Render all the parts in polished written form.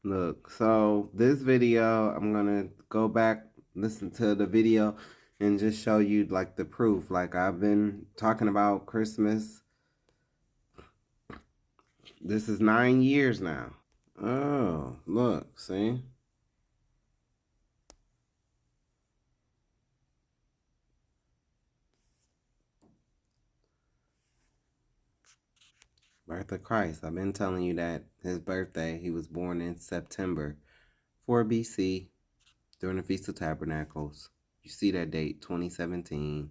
Look, so this video, I'm gonna go back, listen to the video, and just show you like the proof. Like I've been talking about Christmas. This is 9 years now. Oh, look, see? Birth of Christ. I've been telling you that his birthday, he was born in September 4 BC during the Feast of Tabernacles. You see that date, 2017.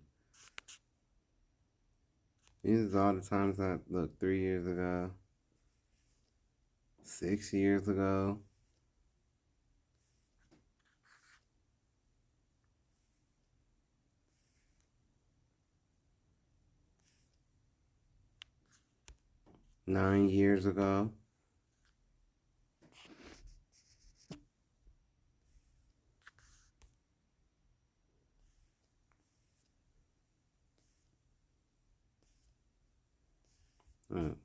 These are all the times I look, 3 years ago, 6 years ago. Nine years ago. Look.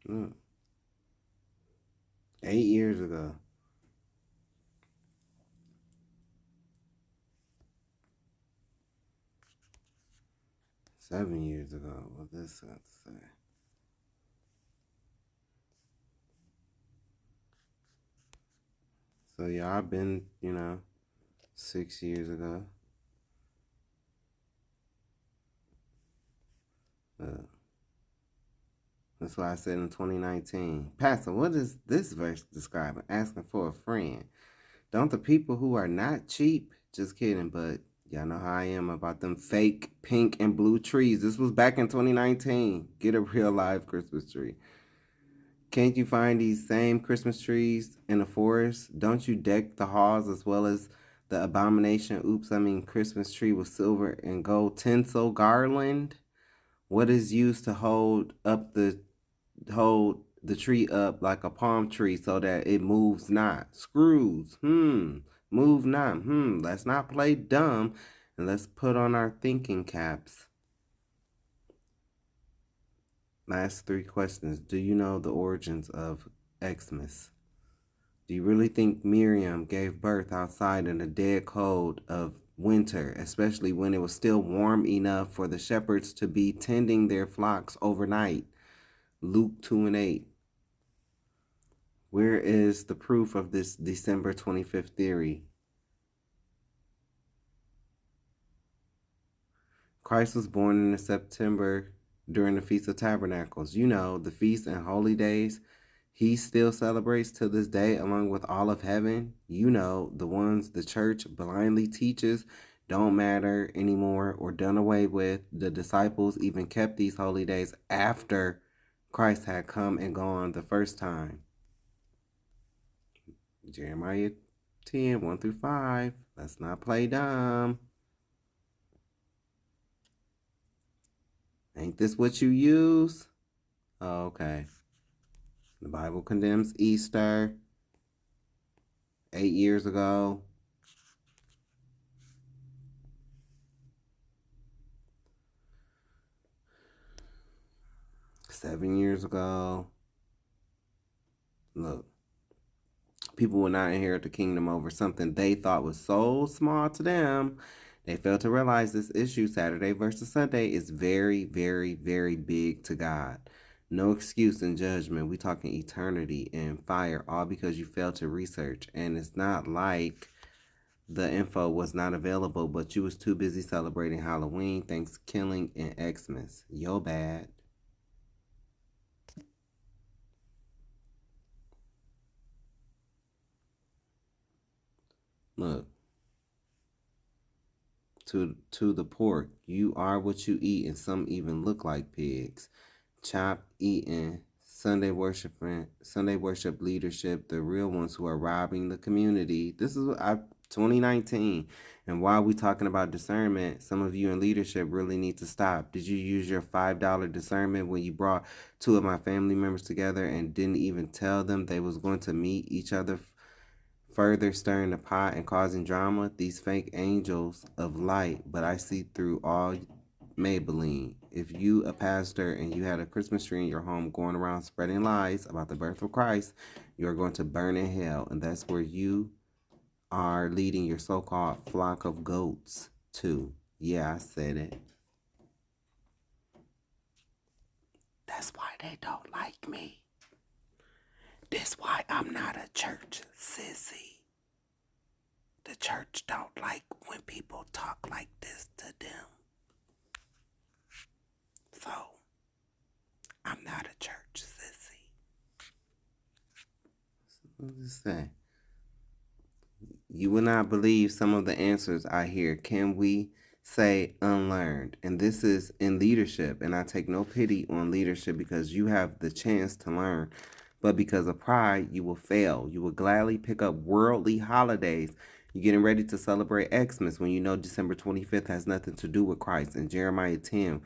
Look. 8 years ago. Seven years ago. What this got to say? So yeah, I've been, 6 years ago. That's why I said in 2019. Pastor, what is this verse describing? Asking for a friend. Don't the people who are not cheap, just kidding, but y'all know how I am about them fake pink and blue trees. This was back in 2019. Get a real live Christmas tree. Can't you find these same Christmas trees in the forest? Don't you deck the halls as well as the abomination, Christmas tree with silver and gold tinsel garland? What is used to hold the tree up like a palm tree so that it moves not? Screws. Move not. Let's not play dumb and let's put on our thinking caps. Last three questions. Do you know the origins of Xmas? Do you really think Miriam gave birth outside in the dead cold of winter, especially when it was still warm enough for the shepherds to be tending their flocks overnight? Luke 2:8. Where is the proof of this December 25th theory? Christ was born in September during the Feast of Tabernacles. You know, the feasts and holy days he still celebrates to this day along with all of heaven. You know, the ones the church blindly teaches don't matter anymore or done away with. The disciples even kept these holy days after Christ had come and gone the first time. Jeremiah 10, 1 through 5. Let's not play dumb. Ain't this what you use? Oh, okay. The Bible condemns Easter 8 years ago. Seven years ago. Look, people will not inherit the kingdom over something they thought was so small to them. They failed to realize this issue, Saturday versus Sunday, is very, very, very big to God. No excuse in judgment. We talking eternity and fire, all because you failed to research. And it's not like the info was not available, but you was too busy celebrating Halloween, Thanksgiving, and Xmas. Yo bad. Look. To the pork, you are what you eat, and some even look like pigs. Chopped, eating, Sunday worship leadership, the real ones who are robbing the community. This is 2019. And while we talking about discernment, some of you in leadership really need to stop. Did you use your $5 discernment when you brought two of my family members together and didn't even tell them they was going to meet each other, further stirring the pot and causing drama? These fake angels of light, but I see through all Maybelline. If you, a pastor, and you had a Christmas tree in your home going around spreading lies about the birth of Christ, you're going to burn in hell. And that's where you are leading your so-called flock of goats to. Yeah, I said it. That's why they don't like me. That's why I'm not a church sissy. The church don't like when people talk like this to them. So, I'm not a church sissy. What does it say? You will not believe some of the answers I hear. Can we say unlearned? And this is in leadership. And I take no pity on leadership because you have the chance to learn. But because of pride, you will fail. You will gladly pick up worldly holidays. You're getting ready to celebrate Xmas when you know December 25th has nothing to do with Christ. In Jeremiah 10,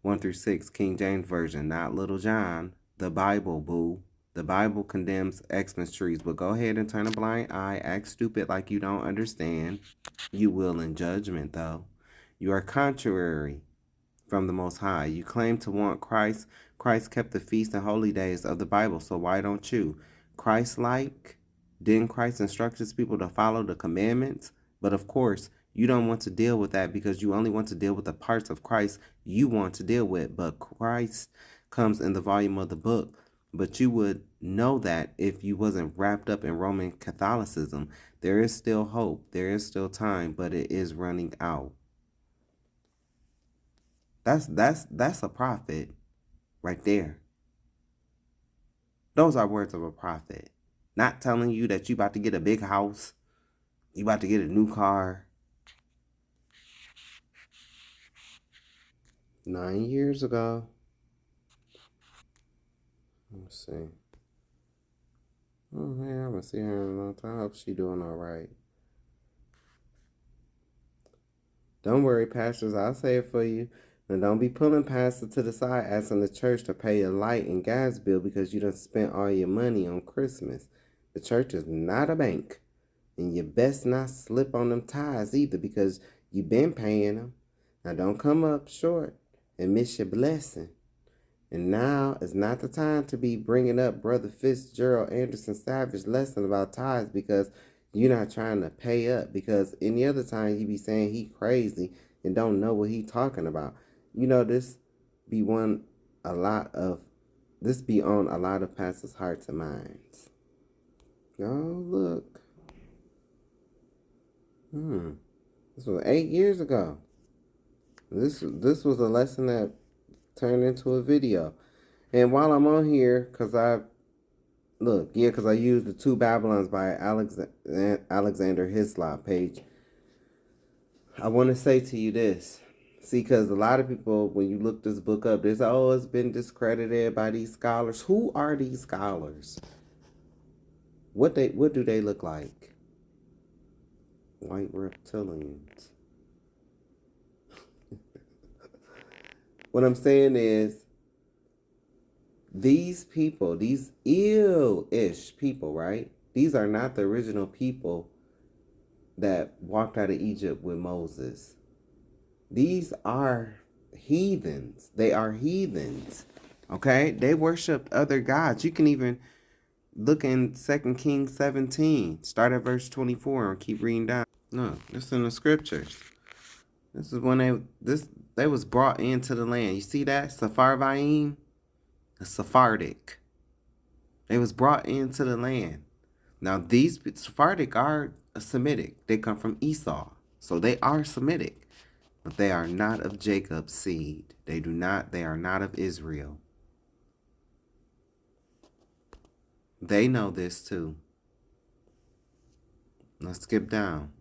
1-6, King James Version, not Little John, the Bible, boo. The Bible condemns Xmas trees, but go ahead and turn a blind eye, act stupid like you don't understand. You will in judgment, though. You are contrary from the Most High. You claim to want Christ. Christ kept the feasts and holy days of the Bible, so why don't you? Christ-like? Didn't Christ instruct his people to follow the commandments? But of course, you don't want to deal with that because you only want to deal with the parts of Christ you want to deal with. But Christ comes in the volume of the book. But you would know that if you wasn't wrapped up in Roman Catholicism. There is still hope. There is still time, but it is running out. That's a prophet right there. Those are words of a prophet. Not telling you that you about to get a big house, you about to get a new car. 9 years ago. Let's see. Oh man, I haven't seen her in a long time. I hope she doing all right. Don't worry, pastors. I'll say it for you. Now don't be pulling pastor to the side asking the church to pay a light and gas bill because you done spent all your money on Christmas. The church is not a bank. And you best not slip on them tithes either because you been paying them. Now don't come up short and miss your blessing. And now is not the time to be bringing up Brother Fitzgerald Anderson Savage lesson about tithes because you're not trying to pay up. Because any other time you be saying he crazy and don't know what he talking about. You know, this be on a lot of pastors' hearts and minds. Oh, look. This was 8 years ago. This was a lesson that turned into a video. And while I'm on here, because I used the Two Babylons by Alexander Hislop page, I want to say to you this. See, because a lot of people, when you look this book up, they say, oh, it's been discredited by these scholars. Who are these scholars? What do they look like? White reptilians. What I'm saying is, these people, these ill-ish people, right? These are not the original people that walked out of Egypt with Moses. These are heathens. They are heathens. Okay? They worshiped other gods. You can even look in 2 Kings 17. Start at verse 24 and keep reading down. No, this is in the scriptures. This is when they was brought into the land. You see that? Sepharvaim? Sephardic. They was brought into the land. Now these Sephardic are Semitic. They come from Esau. So they are Semitic. But they are not of Jacob's seed. They are not of Israel. They know this too. Let's skip down.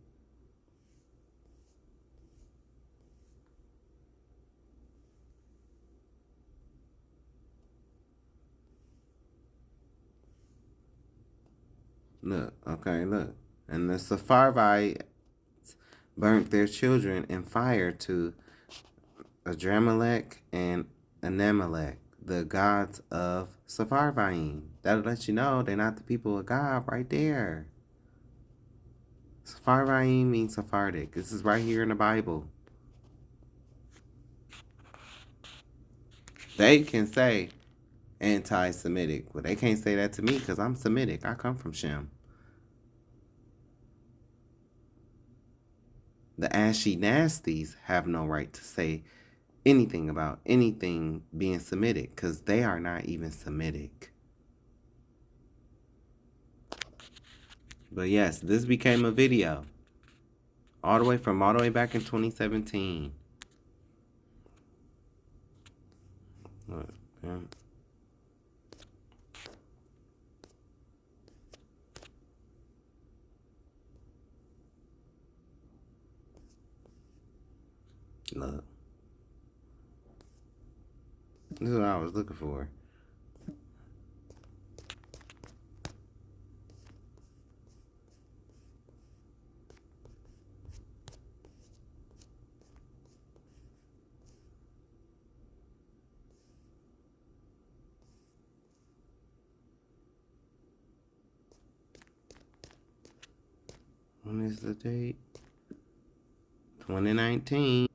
Look. And the Sepharvites burnt their children in fire to Adramelech and Anamelech, the gods of Sepharvaim. That'll let you know they're not the people of God right there. Sepharvaim means Sephardic. This is right here in the Bible. They can say anti-Semitic, but they can't say that to me because I'm Semitic. I come from Shem. The Ashy Nasties have no right to say anything about anything being Semitic because they are not even Semitic. But yes, this became a video all the way back in 2017. Look, yeah. Look. This is what I was looking for. When is the date? 2019.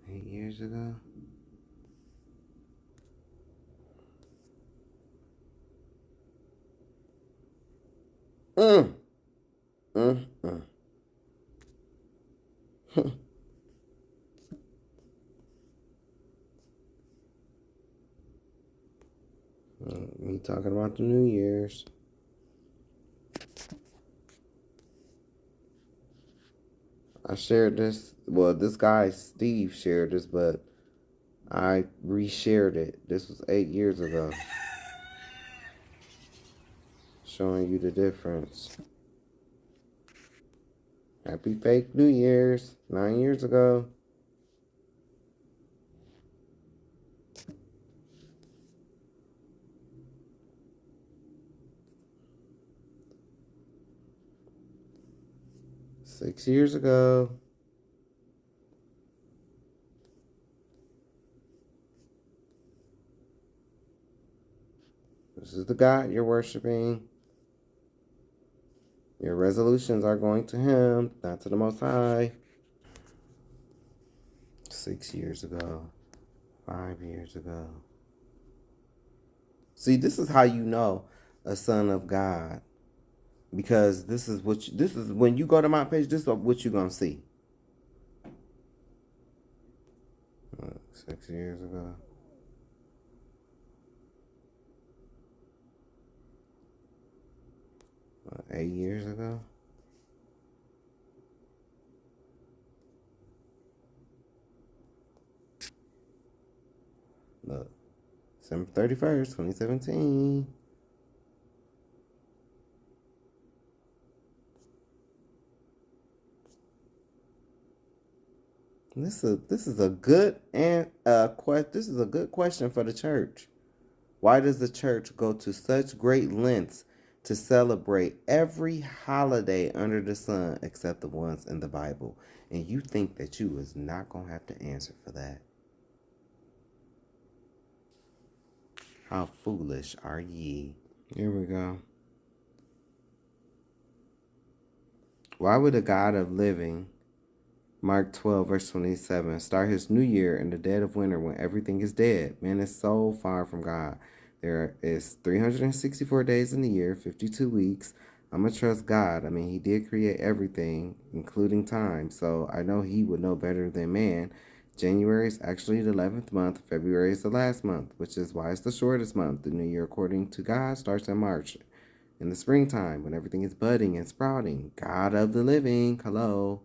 8 years ago. Mm. Mm. Mm. Me talking about the New Year's. I shared this. Well, this guy, Steve, shared this, but I reshared it. This was 8 years ago. Showing you the difference. Happy fake New Year's. 9 years ago. Six years ago. This is the God you're worshiping. Your resolutions are going to Him, not to the Most High. 6 years ago. 5 years ago. See, this is how you know a son of God. Because this is when you go to my page, this is what you're gonna see. 6 years ago. What, 8 years ago. Look, December 31st, 2017. This is a good this is a good question for the church. Why does the church go to such great lengths to celebrate every holiday under the sun except the ones in the Bible? And you think that you is not gonna have to answer for that? How foolish are ye? Here we go. Why would a God of living, Mark 12, verse 27, start his new year in the dead of winter when everything is dead? Man is so far from God. There is 364 days in the year, 52 weeks. I'm going to trust God. I mean, He did create everything, including time, so I know He would know better than man. January is actually the 11th month. February is the last month, which is why it's the shortest month. The new year, according to God, starts in March. In the springtime, when everything is budding and sprouting. God of the living, hello.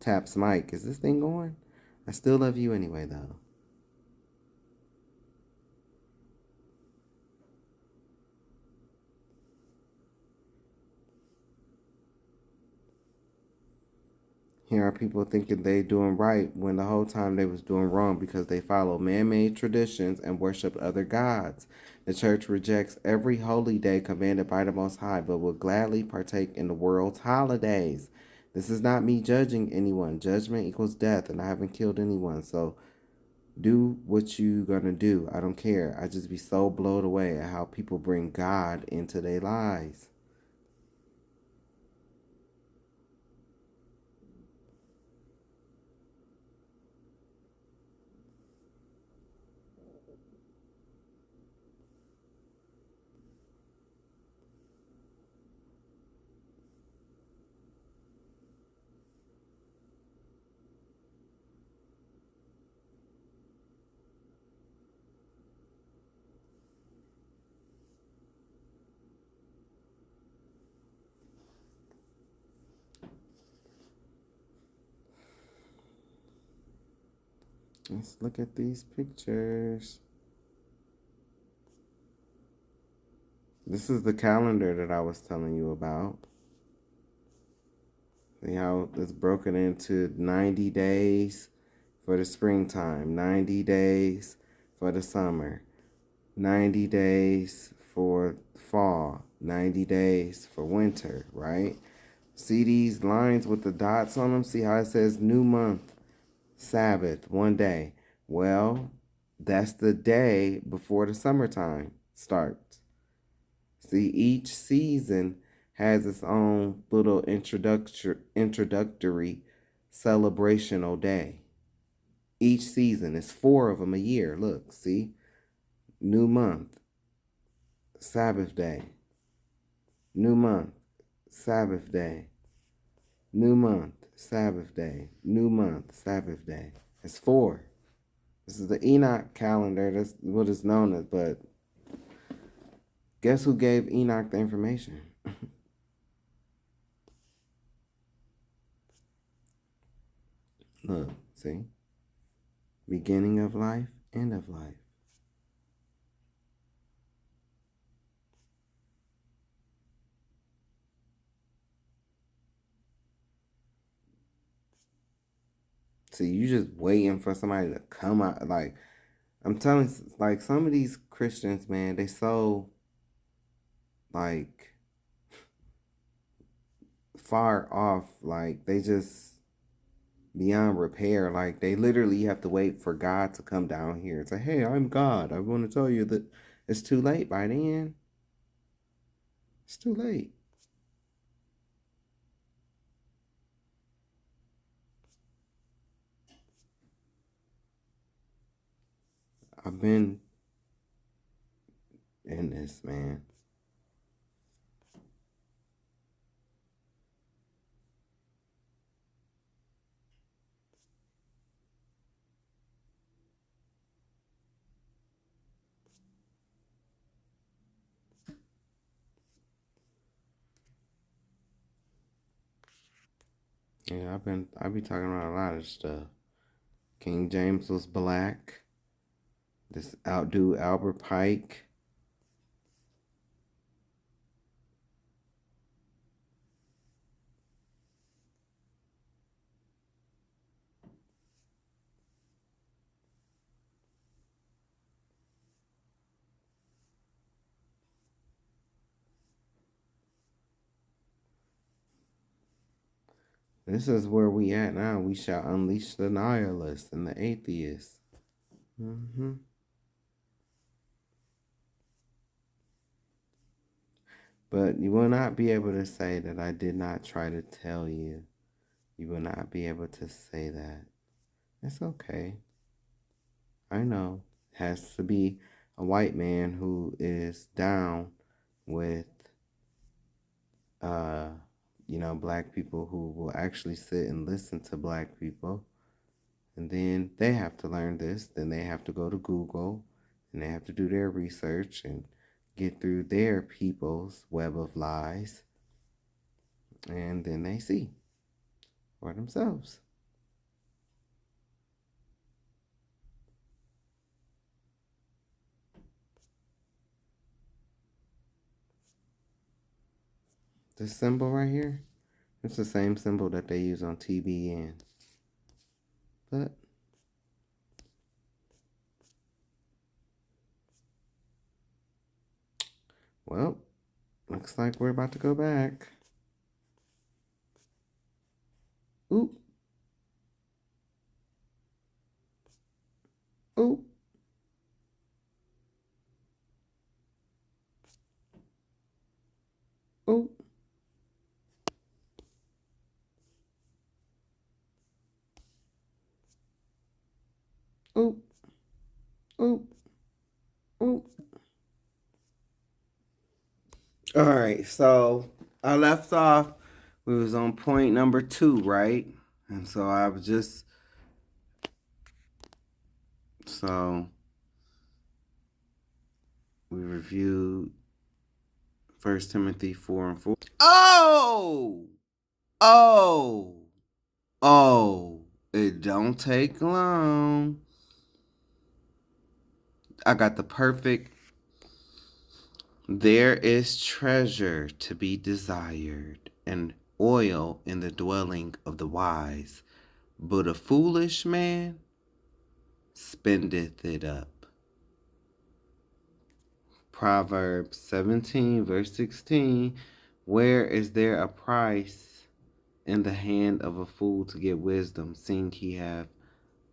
Taps mic. Is this thing going? I still love you anyway, though. Here are people thinking they doing right when the whole time they was doing wrong because they follow man-made traditions and worship other gods. The church rejects every holy day commanded by the Most High, but will gladly partake in the world's holidays. This is not me judging anyone. Judgment equals death, and I haven't killed anyone, so do what you gonna do. I don't care. I just be so blown away at how people bring God into their lives. Let's look at these pictures. This is the calendar that I was telling you about. See how it's broken into 90 days for the springtime, 90 days for the summer, 90 days for fall, 90 days for winter, right? See these lines with the dots on them? See how it says new month, Sabbath, 1 day. Well, that's the day before the summertime starts. See, each season has its own little introductory celebrational day. Each season is 4 of them a year. Look, see? New month, Sabbath day. New month, Sabbath day. New month, Sabbath day. New month, Sabbath day. It's 4. This is the Enoch calendar. That's what it's known as, but guess who gave Enoch the information? Look, see? Beginning of life, end of life. See, you just waiting for somebody to come out. Like, I'm telling, like, some of these Christians, man, they so, like, far off. Like, they just beyond repair. Like, they literally have to wait for God to come down here and say, hey, I'm God. I want to tell you that it's too late by then. It's too late. I've been in this, man. Yeah, I be talking about a lot of stuff. King James was black. This outdo Albert Pike. This is where we at now. We shall unleash the nihilists and the atheists. But you will not be able to say that I did not try to tell you. You will not be able to say that. It's okay. I know. It has to be a white man who is down with, black people who will actually sit and listen to black people. And then they have to learn this. Then they have to go to Google and they have to do their research and get through their people's web of lies. And then they see for themselves. This symbol right here, it's the same symbol that they use on TBN. But well, looks like we're about to go back. Oop. Oop. Oop. Oop. Oop. Oop. All right, so I left off. We was on point number 2, right? And so I was just we reviewed 1 Timothy 4:4. Oh! Oh! Oh! It don't take long. I got the perfect. There is treasure to be desired, and oil in the dwelling of the wise, but a foolish man spendeth it up. Proverbs 17, verse 16. Where is there a price in the hand of a fool to get wisdom, seeing he have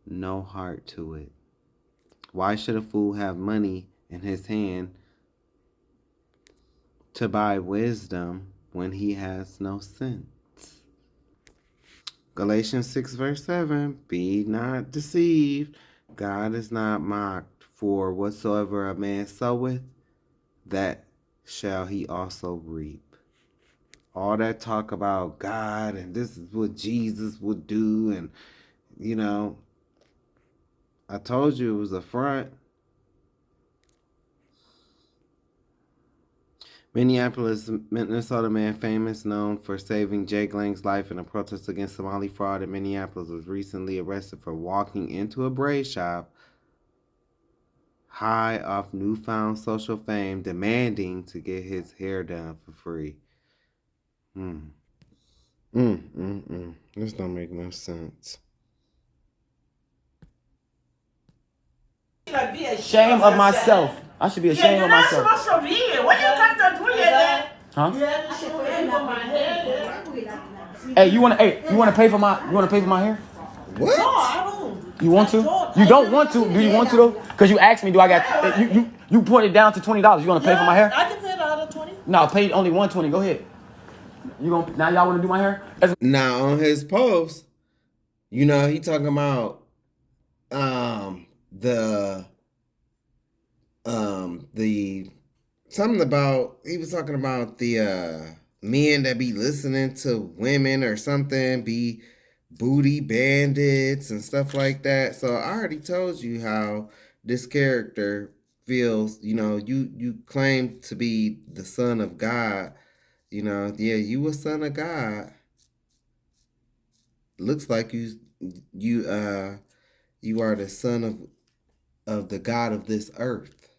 no heart to it? Why should a fool have money in his hand to buy wisdom when he has no sense? Galatians 6, verse 7. Be not deceived. God is not mocked. For whatsoever a man soweth, that shall he also reap. All that talk about God and this is what Jesus would do, and you know, I told you it was a front. Minneapolis, Minnesota man famous, known for saving Jake Lang's life in a protest against Somali fraud in Minneapolis, was recently arrested for walking into a braid shop high off newfound social fame, demanding to get his hair done for free. This don't make no sense. Shame of myself. I should be ashamed of myself. What you got to do here? Huh? Hey, you wanna pay for my hair? What? No, I don't. You want to? You don't want to? Do you want to though? Because you asked me, do I got you put it down to $20. You wanna pay for my hair? I can pay the other 20. No, pay only $120. Go ahead. Now y'all wanna do my hair? Now on his post, he talking about something about, he was talking about the men that be listening to women or something, be booty bandits and stuff like that. So I already told you how this character feels. You claim to be the son of God. Yeah, you a son of God. Looks like you are the son of the God of this earth.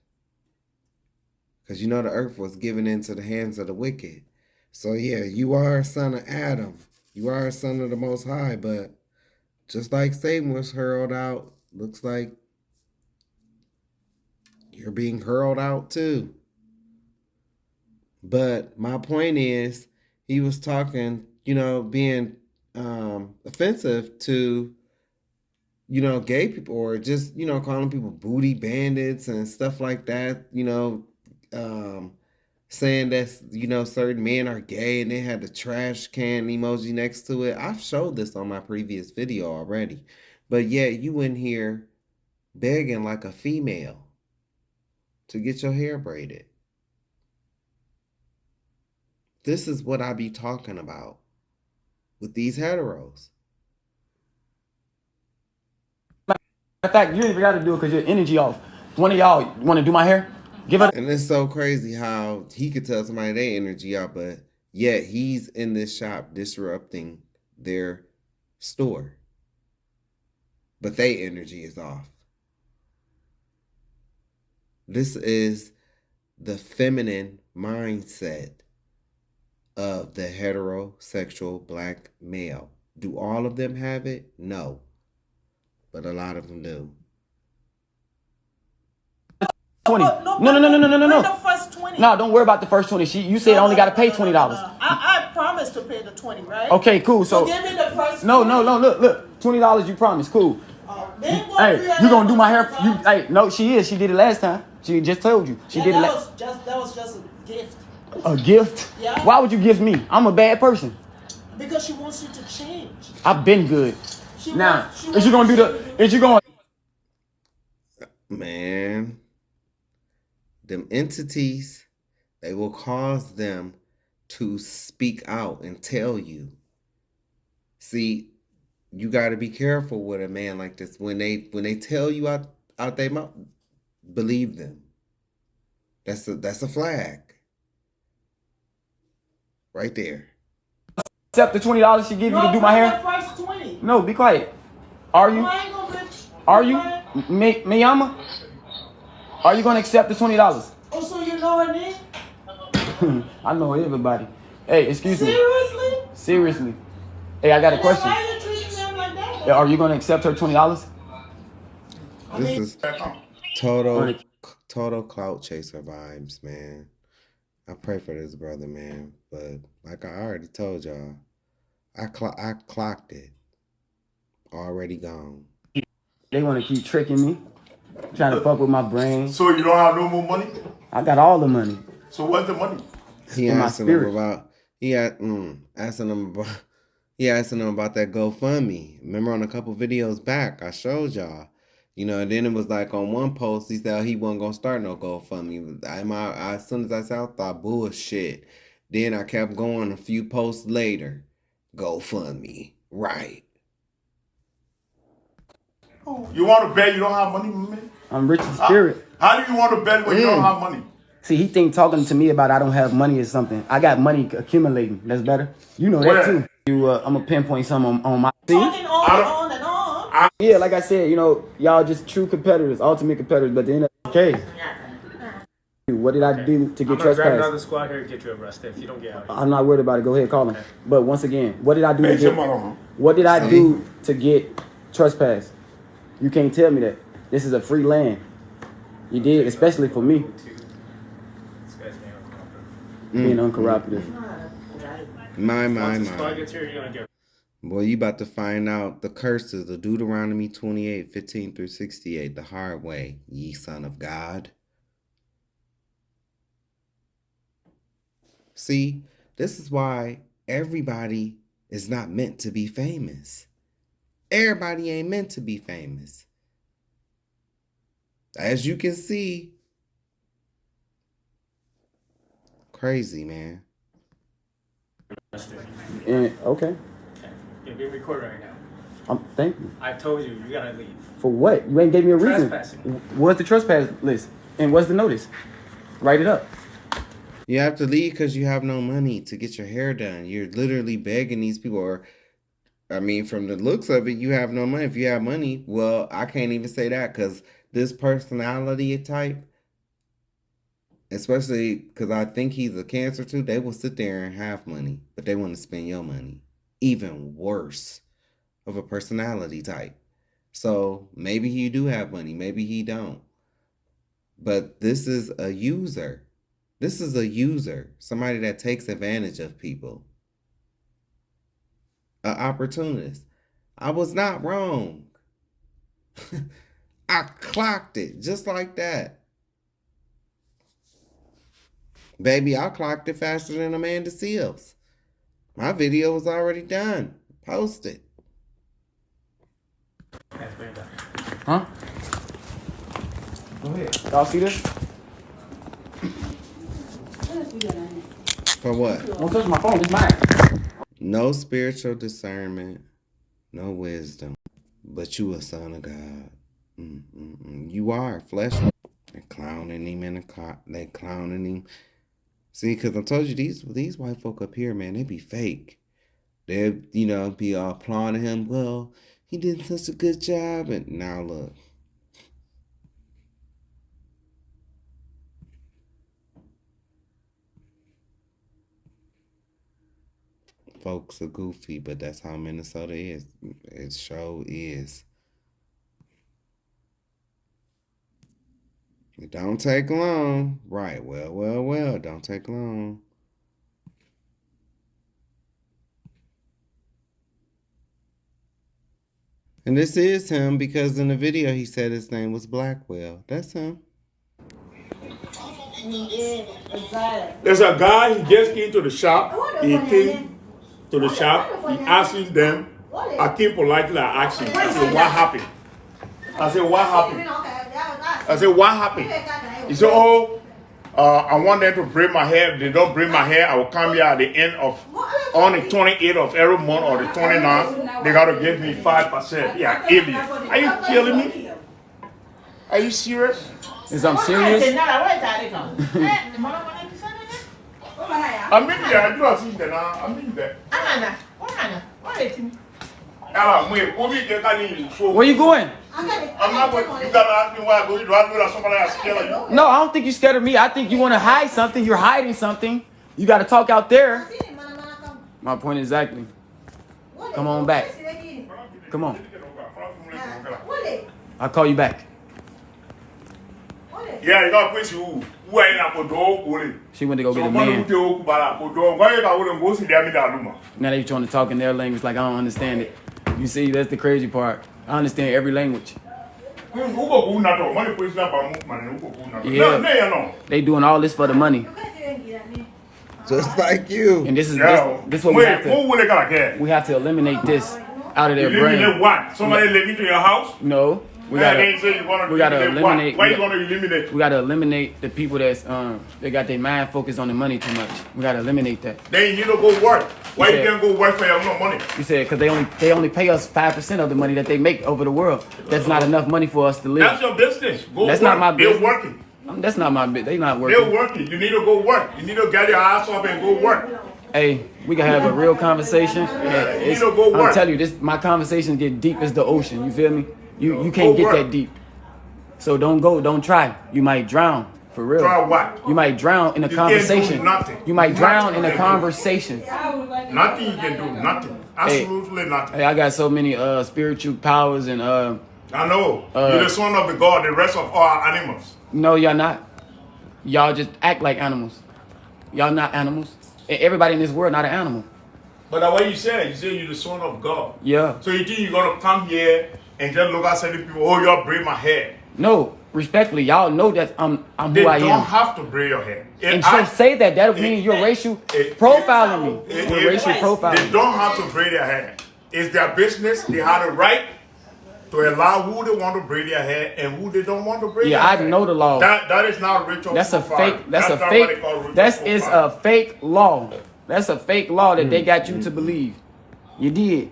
Because the earth was given into the hands of the wicked. So yeah, you are a son of Adam. You are a son of the Most High, but just like Satan was hurled out, looks like you're being hurled out too. But my point is, he was talking, being offensive to, gay people, or just, calling people booty bandits and stuff like that, saying that, certain men are gay, and they had the trash can emoji next to it. I've showed this on my previous video already. But yet you in here begging like a female to get your hair braided. This is what I be talking about with these heteros. In fact, you ain't even got to do it because your energy off. One of y'all want to do my hair? And it's so crazy how he could tell somebody their energy out, but yet he's in this shop disrupting their store. But their energy is off. This is the feminine mindset of the heterosexual black male. Do all of them have it? No. But a lot of them do. 20. No. The first 20. No, don't worry about the first 20. You said only got to pay $20. I promised to pay the 20, right? Okay, cool. So give me the first. No. Look. $20 you promised. Cool. Hey, you gonna do my hair? No, she is. She did it last time. She just told you. She did it. That was just a gift. A gift? Yeah. Why would you gift me? I'm a bad person. Because she wants you to change. I've been good. Is you gonna? Man, them entities, they will cause them to speak out and tell you. See, you got to be careful with a man like this. When they tell you out their mouth, believe them. That's a flag. Right there. Accept the $20 she give you to do my hair? The first 20. No, be quiet. Are you? I ain't gonna bitch. Are you? Miyama? Are you gonna accept the $20? Oh, so you know her name? I know everybody. Hey, excuse me. Seriously? Seriously. Hey, I got a And then question. why are you treating them like that? Are you gonna accept her $20? This is total clout chaser vibes, man. I pray for this brother, man. But like I already told y'all, I clocked it. Already gone. They want to keep tricking me, trying to fuck with my brain. So you don't have no more money? I got all the money. So what's the money? He asking him about asking him about that GoFundMe. Remember on a couple videos back, I showed y'all. You know, and then it was like on one post, he said he wasn't gonna start no GoFundMe. As soon as I said, I thought bullshit. Then I kept going a few posts later. GoFundMe, right? You want to bet you don't have money, man? I'm rich in spirit. How do you want to bet when you don't have money? See, he think talking to me about I don't have money or something. I got money accumulating. That's better. You know that too. I'm gonna pinpoint something on my. Talking on and on. Yeah, like I said, you know, y'all just true competitors, ultimate competitors. But at the end of the day, what did I do to get trespassed? Grab another squad here and get you arrested if you don't get out. I'm not worried about it. Go ahead, call him. But once again, what did I do to get? What did I do to get trespassed? You can't tell me that. This is a free land. You did, especially for me. Being uncooperative. My. Boy, you about to find out the curses of Deuteronomy 28, 15 through 68, the hard way, ye son of God. See, this is why everybody is not meant to be famous. Everybody ain't meant to be famous. As you can see, crazy, man. Okay. You're being recorded right now. Thank you. I told you gotta leave. For what? You ain't gave me a reason. Trespassing. What's the trespass list? And what's the notice? Write it up. You have to leave because you have no money to get your hair done. You're literally begging these people, or I mean, from the looks of it, you have no money. If you have money, well, I can't even say that because this personality type, especially because I think he's a Cancer too, they will sit there and have money, but they want to spend your money. Even worse of a personality type. So maybe he do have money, maybe he don't. But this is a user. This is a user, somebody that takes advantage of people. An opportunist. I was not wrong. I clocked it just like that. Baby, I clocked it faster than Amanda Seals. My video was already done. Posted. Huh? Go ahead. Y'all see this? For what? Don't touch my phone. It's mine. No spiritual discernment, no wisdom, but you a son of God. You are flesh. They're clowning him in the car. They clowning him. See, because I told you these white folk up here, man, they be fake. They, be all applauding him. Well, he did such a good job, and now look. Folks are goofy, but that's how Minnesota is. It sure is. It don't take long. Right, well, don't take long. And this is him because in the video he said his name was Blackwell. That's him. There's a guy, he just came to the shop. He came to the shop. He asking them. I came politely, I asked him. I said, what happened? I said, what happened? I said, what happened? He said, I want them to braid my hair. If they don't braid my hair, I will come here at the end of, on the 28th of every month or the 29th. They got to give me 5%. Yeah, alien. Are you killing me? Are you serious? Is I'm serious? I'm in there. I do have seen that. I'm in there. Where you going? I'm not going. You gotta ask me why. Do I do that? Somebody else scared of you? No, I don't think you're scared of me. I think you want to hide something. You're hiding something. You got to talk out there. My point exactly. Come on back. Come on. I'll call you back. Yeah, you got to who ain't up for dog. She went to go get a man. Now they trying to talk in their language like I don't understand it. You see, that's the crazy part. I understand every language. Yeah. They doing all this for the money. Just like you. And this is what we have to. We have to eliminate this out of their brain. Eliminate what? Somebody live into your house? No. We gotta eliminate. Why you gonna eliminate? We gotta eliminate the people that's they got their mind focused on the money too much. We gotta eliminate that. Then you need to go work. Why you can't go work for your own money? You said because they only pay us 5% of the money that they make over the world. That's not enough money for us to live. That's your business. Go that's work. not my business. They're working. That's not my business. They not working. They're working. You need to go work. You need to get your ass up and go work. Hey, we can have a real conversation. You need to go work. I'm telling you, my conversations get deep as the ocean. You feel me? You can't get that deep. So don't try. You might drown. For real. Try what? You might drown in a conversation. Can't do nothing. You might drown in a conversation. Nothing you can do. Nothing. Absolutely nothing. Hey, I got so many spiritual powers and I know. You're the son of the God. The rest of all are animals. No, y'all not. Y'all just act like animals. Y'all not animals. And everybody in this world not an animal. But that's what you said. You said you're the son of God. Yeah. So you think you're gonna come here and just look at certain people? Oh, y'all braid my hair. No, respectfully, y'all know that I'm who I am. They don't have to braid your hair. And so say that. That would mean you're racial profiling me. You're racial profiling. They don't have to braid their hair. It's their business. They have the right to allow who they want to braid their hair and who they don't want to braid their hair. Yeah, I know the law. That is not ritual. That's a profiling. fake. That's a fake. That is a fake law. That's a fake law that they got you to believe. You did.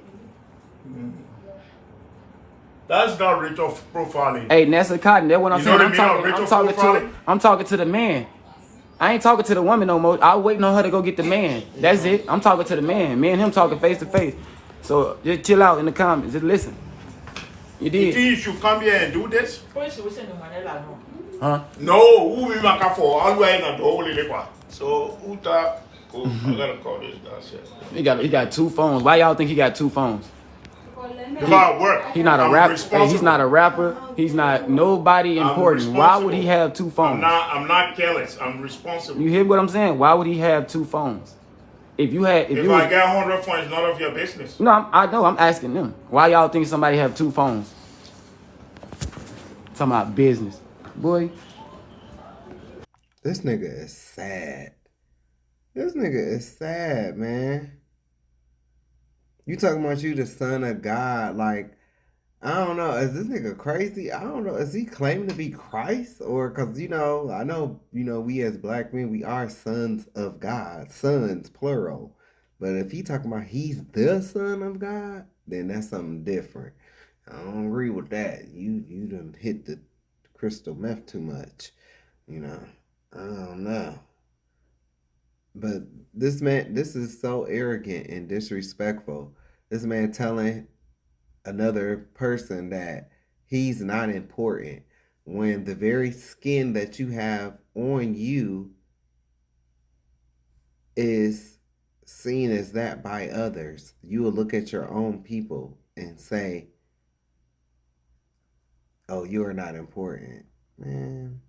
That's not ritual profiling. Hey, Nessa Cotton, that's what I'm saying. I'm talking to the man. I ain't talking to the woman no more. I'm waiting on her to go get the man. That's it. I'm talking to the man. Me and him talking face to face. So just chill out in the comments. Just listen. You did. You think you should come here and do this? Huh? No, who we make up for? All the way in the door. So who thought? I gotta call this guy. He got 2 phones. Why y'all think he got 2 phones? Work. He's not a rapper. Hey, he's not a rapper. He's not nobody important. Why would he have 2 phones? I'm not careless. I'm responsible. You hear what I'm saying? Why would he have 2 phones? If I get 100 phones, it's none of your business. No, I know. I'm asking them. Why y'all think somebody have 2 phones? Talking about business, boy. This nigga is sad. This nigga is sad, man. You talking about you the son of God, like, I don't know, is this nigga crazy? I don't know, is he claiming to be Christ? Or, because, I know, we as black men, we are sons of God, sons, plural. But if he talking about he's the son of God, then that's something different. I don't agree with that. You done hit the crystal meth too much, I don't know. But this man, this is so arrogant and disrespectful. This man telling another person that he's not important when the very skin that you have on you is seen as that by others. You will look at your own people and say, oh, you're not important, man.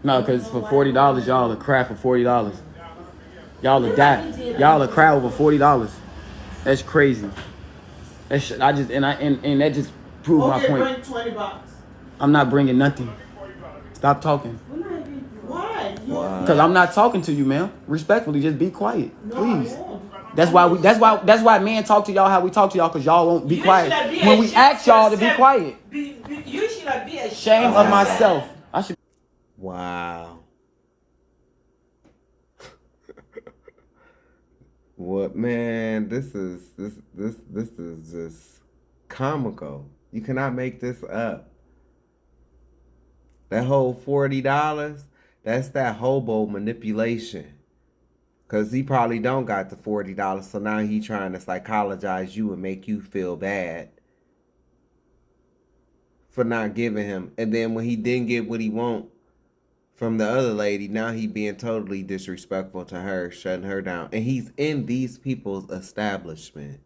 No, because for $40, y'all are crap for $40. Y'all are die. Y'all are cry over $40. That's crazy. That that just proved my point. Bring $20. I'm not bringing nothing. Stop talking. Why? Because I'm not talking to you, man. Respectfully, just be quiet, please. That's why men talk to y'all how we talk to y'all, because y'all won't be quiet when we ask y'all to be quiet. You should be ashamed. Shame of myself. I should. Wow. What, man, this is just comical. You cannot make this up. That whole $40, that's that hobo manipulation. Because he probably don't got the $40, so now he trying to psychologize you and make you feel bad. for not giving him. And then when he didn't get what he want from the other lady, now he being totally disrespectful to her, shutting her down. And he's in these people's establishment.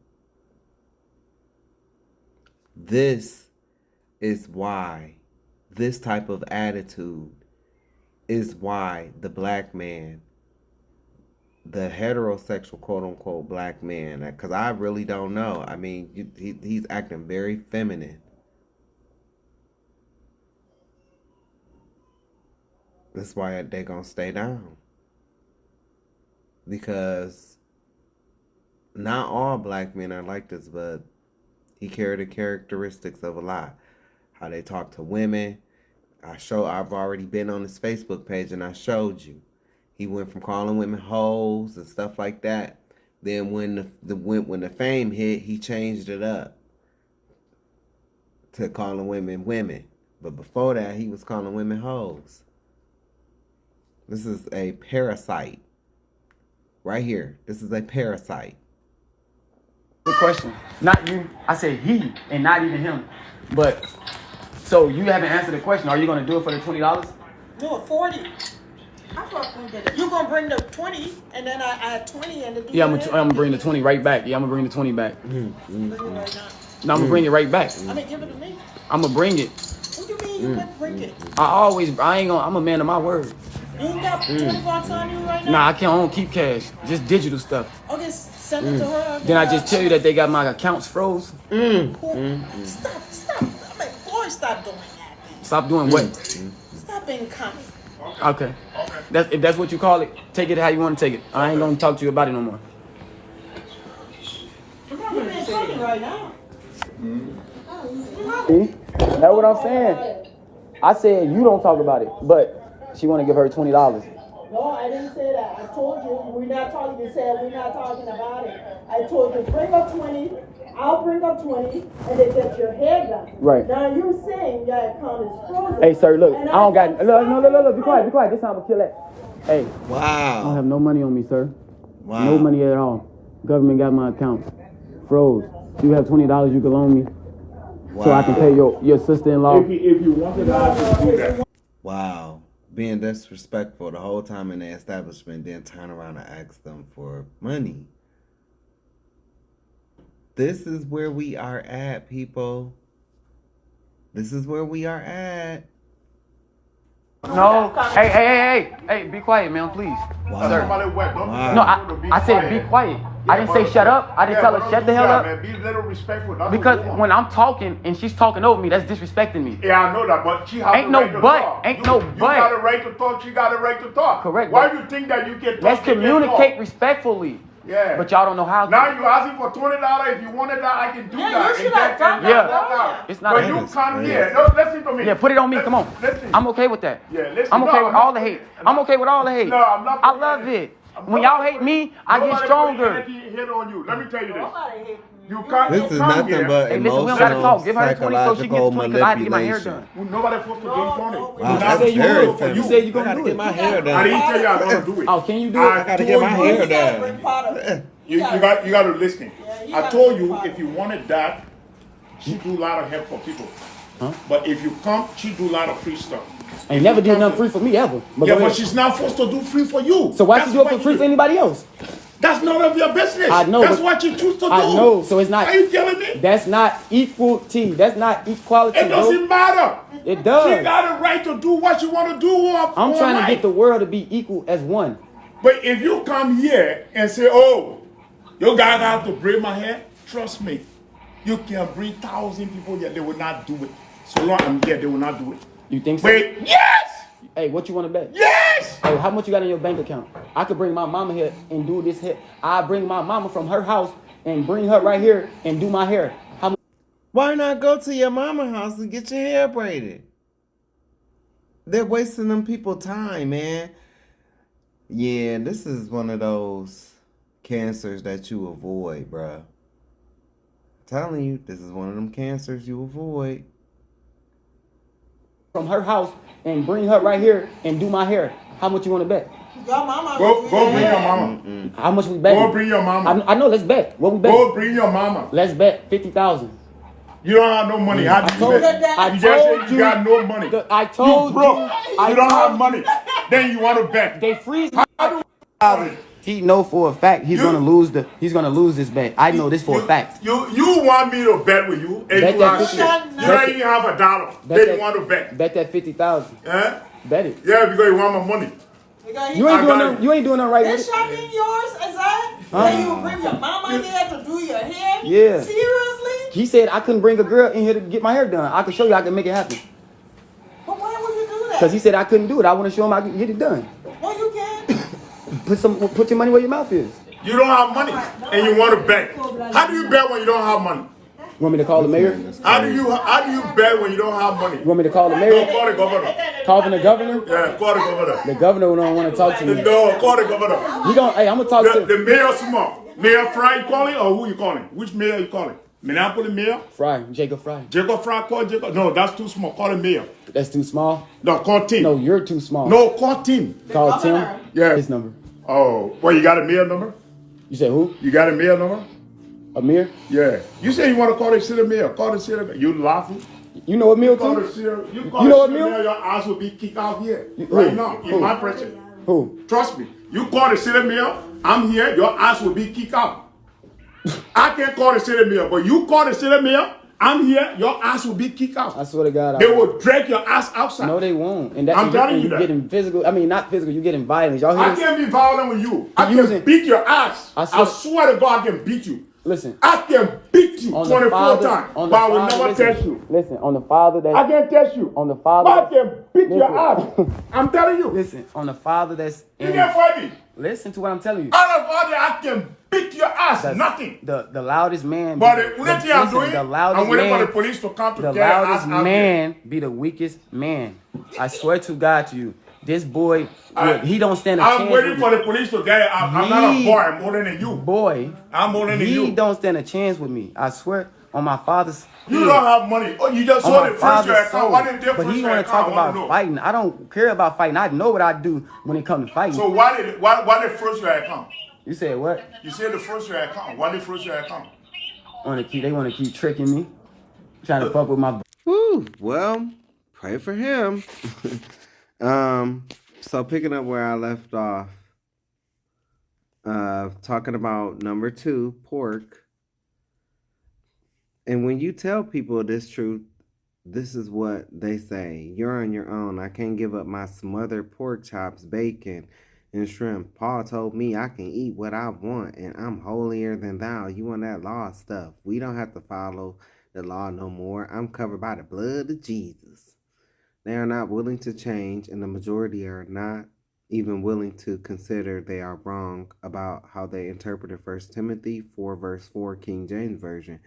This is why this type of attitude is why the black man, the heterosexual quote-unquote black man, because I really don't know. I mean, he's acting very feminine. That's why they're going to stay down. Because not all black men are like this, but he carried the characteristics of a lot. How they talk to women. I've already been on his Facebook page and I showed you. He went from calling women hoes and stuff like that. Then when the fame hit, he changed it up to calling women women. But before that, he was calling women hoes. This is a parasite. Right here. This is a parasite. Good question. Not you. I said he and not even him. But, so you haven't answered the question. Are you going to do it for the $20? Do it 40. I fuck with it. You gonna bring the 20 and then I add 20 and the Yeah, I'm gonna bring the 20 right back. Yeah, I'm gonna bring the 20 back. Bring it right now. No, I'm gonna bring it right back. I mean, give it to me. I'm gonna bring it. What do you mean you can bring it? I'm a man of my word. You ain't got 20 bucks on you right now? Nah, I don't keep cash. Just digital stuff. Okay, send it to her. Then I just tell you that they got my accounts froze. Stop. I mean, boy, stop doing that. Man. Stop doing what? Stop being common. Okay. If that's what you call it, take it how you want to take it. I ain't gonna talk to you about it no more. You're being funny right now. See? That's what I'm saying. I said you don't talk about it, but she want to give her $20. No, I didn't say that. I told you we're not talking. You said we're not talking about it. I told you bring up 20. I'll bring up 20, and then get your hair done. Right. Now you're saying your account is frozen. Hey, sir, look. I don't got. No. Be quiet. This time I'm gonna kill that. Hey. Wow. I don't have no money on me, sir. Wow. No money at all. Government got my account froze. You have $20 you can loan me, so I can pay your sister-in-law. If you wanted to do that. Wow. Being disrespectful the whole time in the establishment, then turn around and ask them for money. This is where we are at, people. This is where we are at. No. Hey, be quiet, man, please. Wow. Sir. Wow. No, I said be quiet. I didn't say shut up. I didn't tell her shut the hell up. Man, be a little respectful. Because when I'm talking and she's talking over me, that's disrespecting me. Yeah, I know that, but she has Ain't the no right to but. talk. Ain't no You but. got a right to talk. She got a right to talk. Correct. Why do you think that you can talk? Let's communicate respectfully. Yeah. But y'all don't know how to. Now you asking for $20. If you wanted that, I can do Yeah, that. you should have done that. It's not. But you come here. No, listen to me. Yeah, put it on me. Come on. Listen. I'm okay with that. Yeah, listen. I'm okay No, with all the hate. I'm okay with all the hate. No, I'm not. I love it. When y'all hate me, I get stronger. Hit on you. Let me tell you this. Nobody hates you. You can't. This is nothing but Hey, listen, we don't gotta emotional, talk. Give her 20 so she can psychological get 20 because I had to get my hair manipulation. done. Nobody supposed to get money. No. Wow, You that's said you very would. feminine. You said you I gonna gotta do get it. my hair I done. didn't tell you I was gonna do it. Oh, can you do I it? gotta get my hair You gotta bring done. Potter. You got to listen. you I gotta told bring you Potter. if you wanted that, she do a lot of help for people. Huh? But if you come, she do a lot of free stuff. Ain't never did nothing free for me ever. But Yeah, go but ahead. she's not forced to do free for you. So why That's she do it for what free for anybody else? That's none of your business. I know, That's but- what you choose to do. I know, so it's not. Are you telling me? That's not equality. That's not equality. It doesn't matter. It She does. got a right to do what she want to do. I'm trying to get the world to be equal as one. But if you come here and say, "Oh, you guys have to braid my hair," trust me, you can bring 1,000 people here. They will not do it. So long I'm here, they will not do it. You think so? Wait, yes, Hey, what you want to bet? yes. Hey, how much you got in your bank account? I could bring my mama here and do this hair. I bring my mama from her house and bring her right here and do my hair. How much? Why not go to your mama house and get your hair braided? They're wasting them people time, man. Yeah, this is one of those cancers that you avoid, bruh. I'm telling you, this is one of them cancers you avoid. From her house and bring her right here and do my hair. How much you want to bet? Your mama Go bring your mama. How much we bet? Go bring your mama. I know. Let's bet. What we bet? Go bring your mama. Let's bet 50,000. You don't have no money. How do you bet? I You just told said you got no money. I told You broke. You don't have you. money. Then you want to bet. They freeze. He know for a fact he's gonna lose this bet. I know this for a fact. You want me to bet with you, and Bet you that have 50 shit. You don't even have $1. Then you want to bet. Bet that 50,000. Eh? Bet it. Yeah, because you want my money. You ain't doing nothing right with This it. shop in yours, is that? Then you bring your mama here to do your hair? Yeah. Seriously? He said I couldn't bring a girl in here to get my hair done. I could show you I can make it happen. But why would you do that? Because he said I couldn't do it. I want to show him I can get it done. Well, you can. Put your money where your mouth is. You don't have money, and you want to bet. How do you bet when you don't have money? Want me to call the mayor? How do you bet when you don't have money? You want me to call the No, mayor? call the governor. Call the governor? Yeah, call the governor. The governor don't want to talk to me. No, call the governor. Hey, I'm gonna talk to The mayor small. Mayor Fry you calling or who you calling? Which mayor you calling? Minneapolis mayor? Fry, Jacob Fry. Jacob Fry, call Jacob. No, that's too small. Call the mayor. That's too small. No, call Tim. No, you're too small. No, call Tim. Call Tim. Yeah. His number. Oh, well, you got a mayor number? You said who? You got a mayor number? Amir? Yeah. You say you want to call the city mayor. Call the city mayor. You laughing? You know Emil Call too? the city, you You call know the city Emil? mayor, your ass will be kicked out here. Who? Right now, Who? in my presence. Who? Trust me. You call the city mayor, I'm here, your ass will be kicked out. I can't call the city mayor, but you call the city mayor, I'm here, your ass will be kicked out. I swear to God. They will drag your ass outside. No, they won't. And I'm telling you you that. getting physical. I mean, not physical. You getting violent. Y'all hear I this? can't be violent with you. I Using- can beat your ass. I I swear- swear to God, I can beat you. Listen. I can beat you On 24 the father, times, on but the I will father, never listen, test you. Listen, on the father that I can test you. on the father. But I can beat your Listen. ass. I'm telling you. Listen, on the father that's You in. can't fight me. Listen to what I'm telling you. Out of all that, I can beat your ass. That's Nothing. The loudest man. But the only thing I'm listen, doing, the loudest I'm waiting man, for the police to come to the get your ass loudest out man be the weakest man. I swear to God to you, this boy, look, he don't stand a chance. I'm waiting with for me. the police to get it. I'm not a boy. I'm older than you. Boy, I'm older than you. he don't stand a chance with me. I swear on my father's. You don't have money. Oh, you just On saw my the first your father's account. soul. Why didn't they But first he your want to account? talk I wanna about know. fighting. I don't care about fighting. I know what I do when it comes to fighting. So why they first your account? You said what? You said the first your account. Why they first your account? They want to keep tricking me, trying to fuck with my. Whew, well, pray for him. So picking up where I left off, talking about number 2, pork. And when you tell people this truth, this is what they say. You're on your own. I can't give up my smothered pork chops, bacon, and shrimp. Paul told me I can eat what I want, and I'm holier than thou. You want that law stuff. We don't have to follow the law no more. I'm covered by the blood of Jesus. They are not willing to change, and the majority are not even willing to consider they are wrong about how they interpreted 1 Timothy 4 verse 4 King James Version.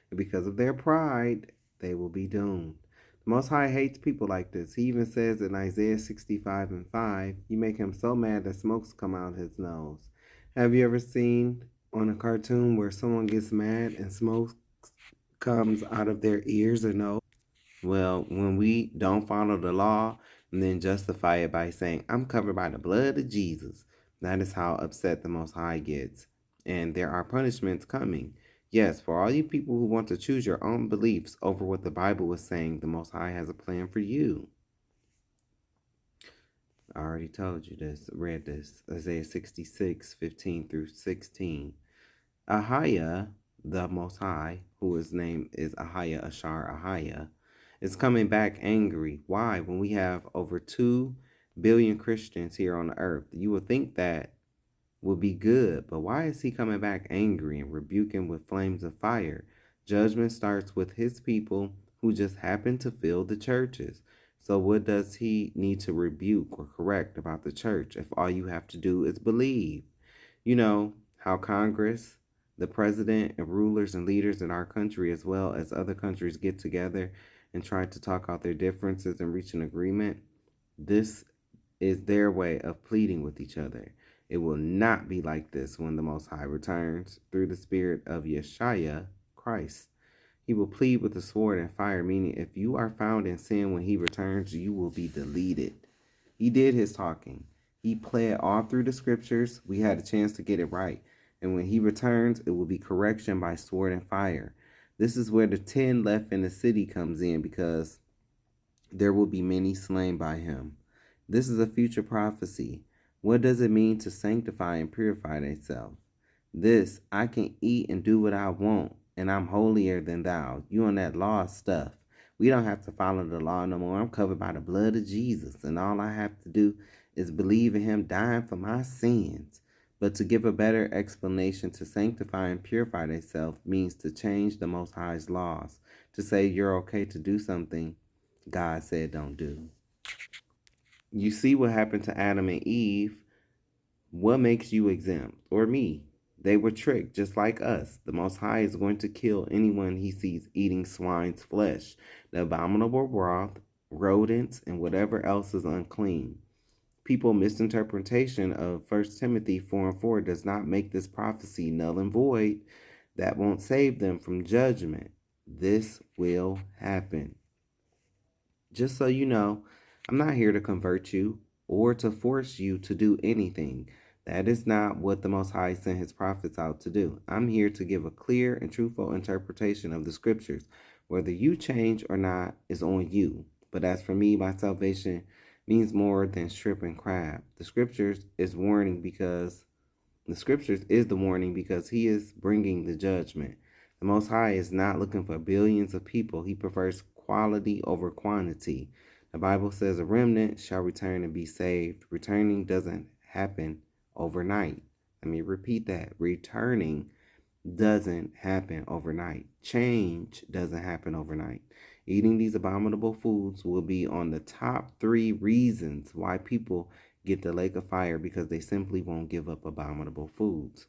And because of their pride, they will be doomed. The Most High hates people like this. He even says in Isaiah 65:5, you make him so mad that smokes come out his nose. Have you ever seen on a cartoon where someone gets mad and smoke comes out of their ears or nose? Well, when we don't follow the law and then justify it by saying, I'm covered by the blood of Jesus, that is how upset the Most High gets. And there are punishments coming. Yes, for all you people who want to choose your own beliefs over what the Bible is saying, the Most High has a plan for you. I already told you this, read this, Isaiah 66:15 through 16. Ahiah, the Most High, whose name is Ahiah, Ashar, Ahiah, is coming back angry. Why? When we have over 2 billion Christians here on the earth, you would think that would be good, but why is he coming back angry and rebuking with flames of fire? Judgment starts with his people who just happen to fill the churches. So what does he need to rebuke or correct about the church if all you have to do is believe? You know how Congress, the president, and rulers and leaders in our country as well as other countries get together and try to talk out their differences and reach an agreement? This is their way of pleading with each other. It will not be like this when the Most High returns through the spirit of Yeshua, Christ. He will plead with the sword and fire, meaning if you are found in sin when he returns, you will be deleted. He did his talking. He pled all through the scriptures. We had a chance to get it right. And when he returns, it will be correction by sword and fire. This is where the 10 left in the city comes in, because there will be many slain by him. This is a future prophecy. What does it mean to sanctify and purify thyself? This, I can eat and do what I want, and I'm holier than thou. You on that law stuff. We don't have to follow the law no more. I'm covered by the blood of Jesus, and all I have to do is believe in him dying for my sins. But to give a better explanation, to sanctify and purify thyself means to change the Most High's laws, to say you're okay to do something God said don't do. You see what happened to Adam and Eve. What makes you exempt? Or me? They were tricked just like us. The Most High is going to kill anyone he sees eating swine's flesh, the abominable broth, rodents, and whatever else is unclean. People's misinterpretation of 1 Timothy 4:4 does not make this prophecy null and void. That won't save them from judgment. This will happen. Just so you know, I'm not here to convert you or to force you to do anything. That is not what the Most High sent his prophets out to do. I'm here to give a clear and truthful interpretation of the scriptures. Whether you change or not is on you. But as for me, my salvation means more than shrimp and crab. The scriptures is the warning because he is bringing the judgment. The Most High is not looking for billions of people. He prefers quality over quantity. The Bible says a remnant shall return and be saved. Returning doesn't happen overnight. Let me repeat that. Returning doesn't happen overnight. Change doesn't happen overnight. Eating these abominable foods will be on the top 3 reasons why people get the lake of fire, because they simply won't give up abominable foods.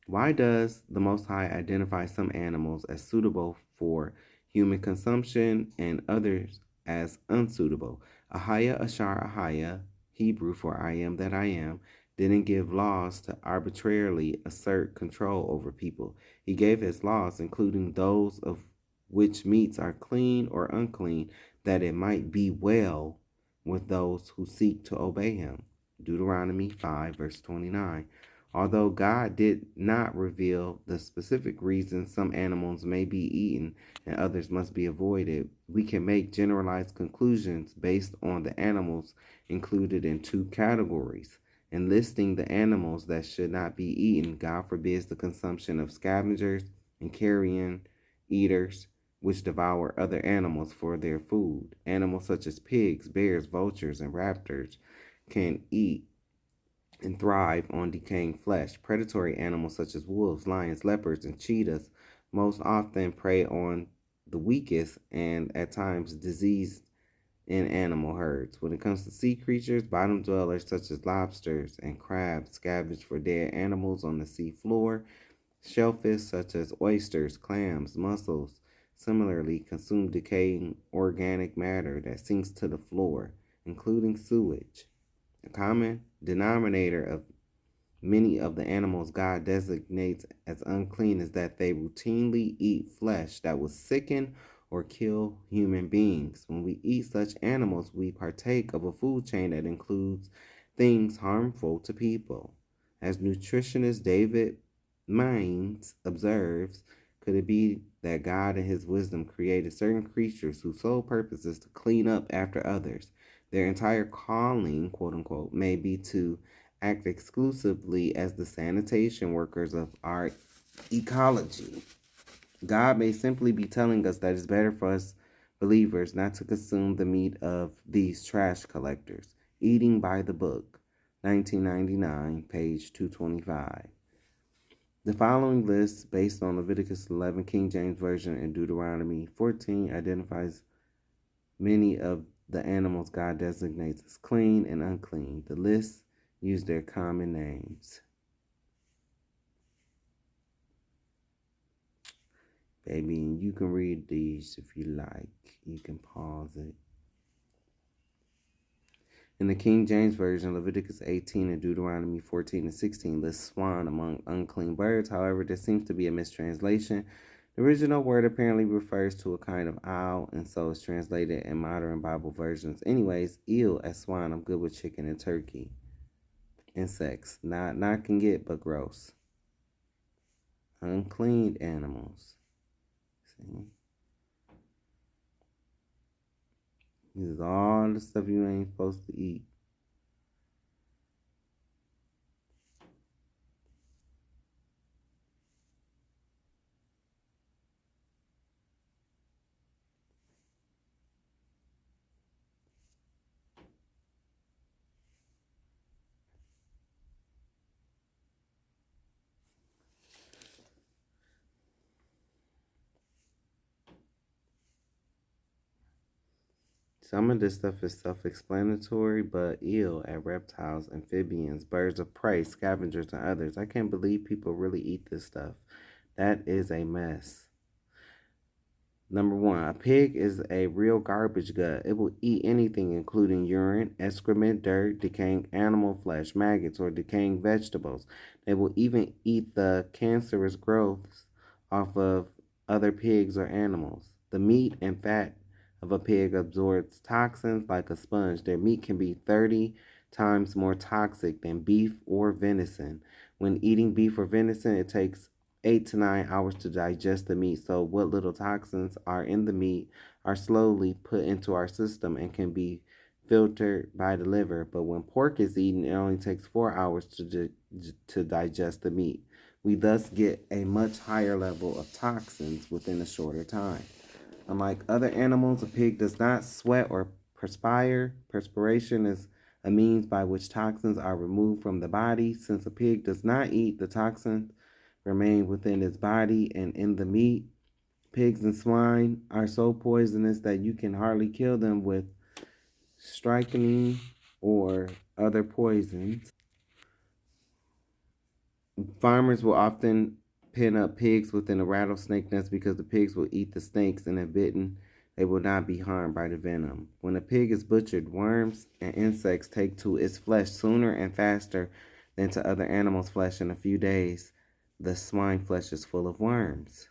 Why does the Most High identify some animals as suitable for human consumption and others as unsuitable? Ahaya, Ashar, Ahaya, Hebrew for I am that I am, didn't give laws to arbitrarily assert control over people. He gave his laws, including those of which meats are clean or unclean, that it might be well with those who seek to obey him. Deuteronomy 5, verse 29. Although God did not reveal the specific reasons some animals may be eaten and others must be avoided, we can make generalized conclusions based on the animals included in 2 categories. In listing the animals that should not be eaten, God forbids the consumption of scavengers and carrion eaters, which devour other animals for their food. Animals such as pigs, bears, vultures, and raptors can eat and thrive on decaying flesh. Predatory animals such as wolves, lions, leopards, and cheetahs most often prey on the weakest and at times diseased in animal herds. When it comes to sea creatures, bottom dwellers such as lobsters and crabs scavenge for dead animals on the sea floor. Shellfish such as oysters, clams, mussels similarly consume decaying organic matter that sinks to the floor, including sewage. A common denominator of many of the animals God designates as unclean is that they routinely eat flesh that will sicken or kill human beings. When we eat such animals, we partake of a food chain that includes things harmful to people. As nutritionist David Mines observes, could it be that God in his wisdom created certain creatures whose sole purpose is to clean up after others? Their entire calling, quote unquote, may be to act exclusively as the sanitation workers of our ecology. God may simply be telling us that it's better for us believers not to consume the meat of these trash collectors. Eating by the Book, 1999, page 225. The following list, based on Leviticus 11, King James Version, and Deuteronomy 14, identifies many of the animals God designates as clean and unclean. The list use their common names. Baby, you can read these if you like. You can pause it. In the King James Version, Leviticus 18 and Deuteronomy 14 and 16 lists swan among unclean birds. However, there seems to be a mistranslation. The original word apparently refers to a kind of owl, and so is translated in modern Bible versions. Anyways, eel as swine. I'm good with chicken and turkey. Insects. Not can get, but gross. Unclean animals. See? This is all the stuff you ain't supposed to eat. Some of this stuff is self-explanatory, but ill at reptiles, amphibians, birds of prey, scavengers, and others. I can't believe people really eat this stuff. That is a mess. Number 1, a pig is a real garbage gut. It will eat anything, including urine, excrement, dirt, decaying animal flesh, maggots, or decaying vegetables. They will even eat the cancerous growths off of other pigs or animals. The meat and fat of a pig absorbs toxins like a sponge. Their meat can be 30 times more toxic than beef or venison. When eating beef or venison, it takes 8 to 9 hours to digest the meat. So what little toxins are in the meat are slowly put into our system and can be filtered by the liver. But when pork is eaten, it only takes 4 hours to digest the meat. We thus get a much higher level of toxins within a shorter time. Unlike other animals, a pig does not sweat or perspire. Perspiration is a means by which toxins are removed from the body. Since a pig does not eat, the toxins remain within its body and in the meat. Pigs and swine are so poisonous that you can hardly kill them with strychnine or other poisons. Farmers will often pen up pigs within a rattlesnake nest because the pigs will eat the snakes, and if bitten, they will not be harmed by the venom. When a pig is butchered, worms and insects take to its flesh sooner and faster than to other animals' flesh. In a few days, the swine flesh is full of worms.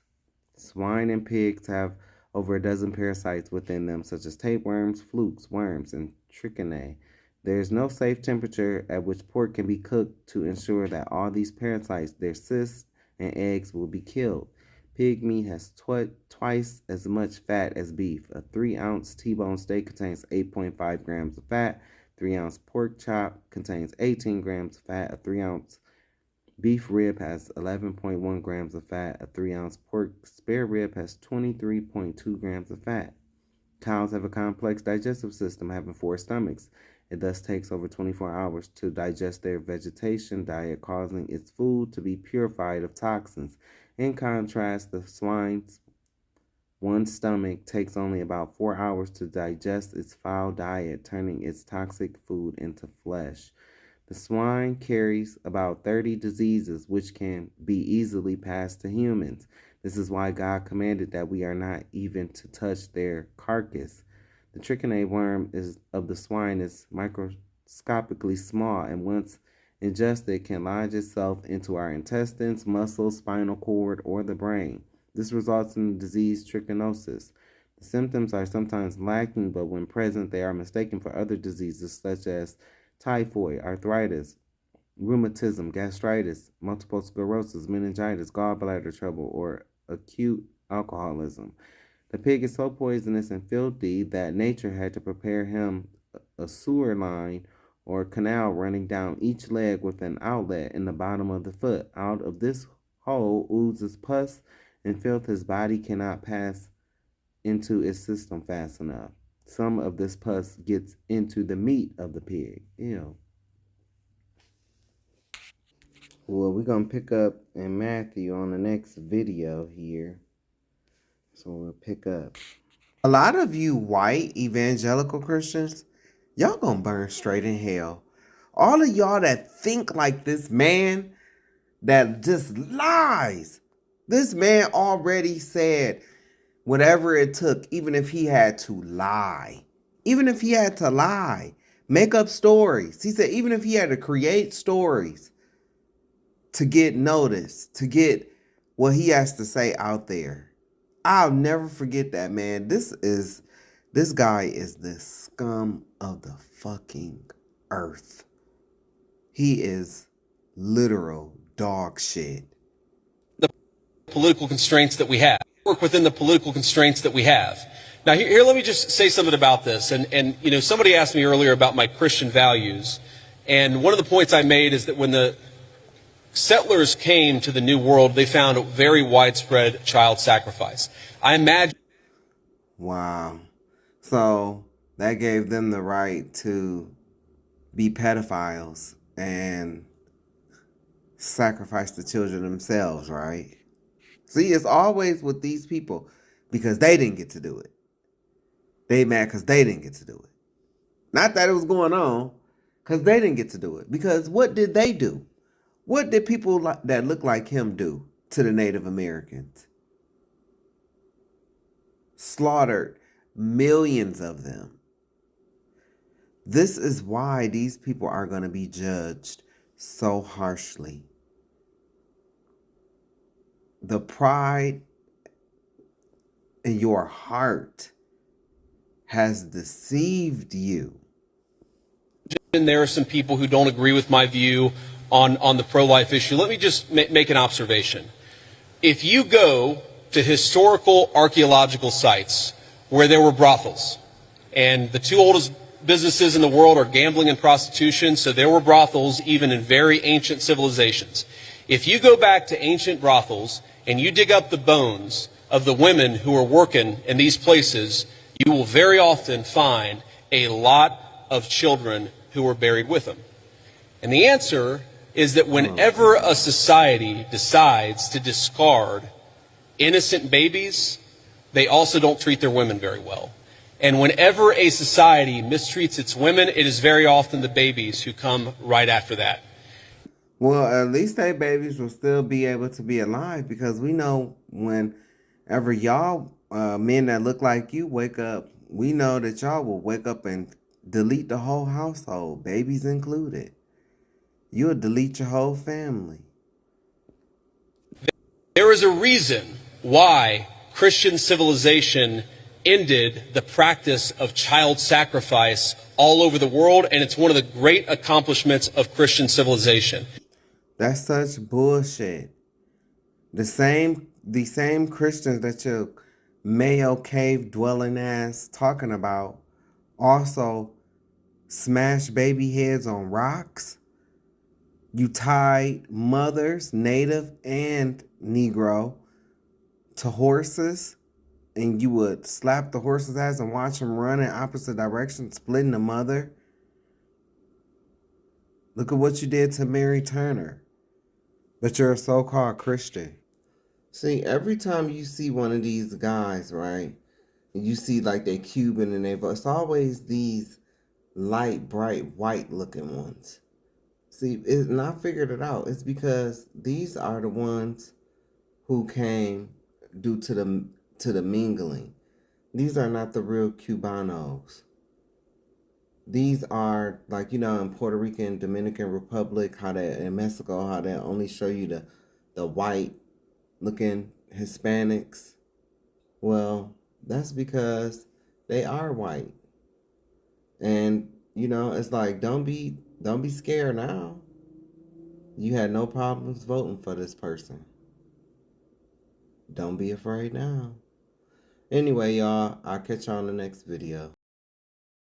Swine and pigs have over a dozen parasites within them, such as tapeworms, flukes, worms, and trichinae. There is no safe temperature at which pork can be cooked to ensure that all these parasites, their cysts, and eggs will be killed. Pig meat has twice as much fat as beef. A 3-ounce T-bone steak contains 8.5 grams of fat. 3-ounce pork chop contains 18 grams of fat. A 3-ounce beef rib has 11.1 grams of fat. A 3-ounce pork spare rib has 23.2 grams of fat. Cows have a complex digestive system, having 4 stomachs. It thus takes over 24 hours to digest their vegetation diet, causing its food to be purified of toxins. In contrast, the swine's one stomach takes only about 4 hours to digest its foul diet, turning its toxic food into flesh. The swine carries about 30 diseases which can be easily passed to humans. This is why God commanded that we are not even to touch their carcass. The trichinae worm of the swine is microscopically small, and once ingested can lodge itself into our intestines, muscles, spinal cord, or the brain. This results in the disease trichinosis. The symptoms are sometimes lacking, but when present, they are mistaken for other diseases such as typhoid, arthritis, rheumatism, gastritis, multiple sclerosis, meningitis, gallbladder trouble, or acute alcoholism. The pig is so poisonous and filthy that nature had to prepare him a sewer line or canal running down each leg with an outlet in the bottom of the foot. Out of this hole oozes pus and filth his body cannot pass into its system fast enough. Some of this pus gets into the meat of the pig. Ew. Well, we're going to pick up in Matthew on the next video here. So we'll pick up. A lot of you white evangelical Christians, y'all gonna burn straight in hell. All of y'all that think like this man that just lies. This man already said whatever it took, even if he had to lie. Even if he had to lie. Make up stories. He said even if he had to create stories to get noticed, to get what he has to say out there. I'll never forget that, man. This guy is the scum of the fucking earth. He is literal dog shit. The political constraints that we have. work within the political constraints that we have. Now, here let me just say something about this. And you know, somebody asked me earlier about my Christian values. And one of the points I made is that when the settlers came to the New World, they found a very widespread child sacrifice. I imagine. Wow. So that gave them the right to be pedophiles and sacrifice the children themselves, right? See, it's always with these people because they didn't get to do it. They mad because they didn't get to do it. Not that it was going on, because they didn't get to do it. Because what did they do? What did people that look like him do to the Native Americans? Slaughtered millions of them. This is why these people are going to be judged so harshly. The pride in your heart has deceived you. And there are some people who don't agree with my view on the pro-life issue. Let me just make an observation. If you go to historical archaeological sites where there were brothels, and the two oldest businesses in the world are gambling and prostitution, so there were brothels even in very ancient civilizations. If you go back to ancient brothels and you dig up the bones of the women who were working in these places, you will very often find a lot of children who were buried with them. And the answer is that whenever a society decides to discard innocent babies, they also don't treat their women very well. And whenever a society mistreats its women, it is very often the babies who come right after that. Well, at least their babies will still be able to be alive, because we know whenever y'all men that look like you wake up, we know that y'all will wake up and delete the whole household, babies included. You'll delete your whole family. There is a reason why Christian civilization ended the practice of child sacrifice all over the world, and it's one of the great accomplishments of Christian civilization. That's such bullshit. The same Christians that your Mayo cave dwelling ass talking about also smash baby heads on rocks. You tied mothers, Native and Negro, to horses, and you would slap the horse's ass and watch him run in opposite directions, splitting the mother. Look at what you did to Mary Turner. But you're a so-called Christian. See, every time you see one of these guys, right, and you see like they Cuban and it's always these light, bright, white-looking ones. See, and I figured it out. It's because these are the ones who came due to the mingling. These are not the real Cubanos. These are, like, you know, in Puerto Rico and Dominican Republic, in Mexico, how they only show you the white looking Hispanics. Well, that's because they are white. And, you know, it's like, don't be scared now. You had no problems voting for this person. Don't be afraid now. Anyway, y'all, I'll catch y'all in the next video.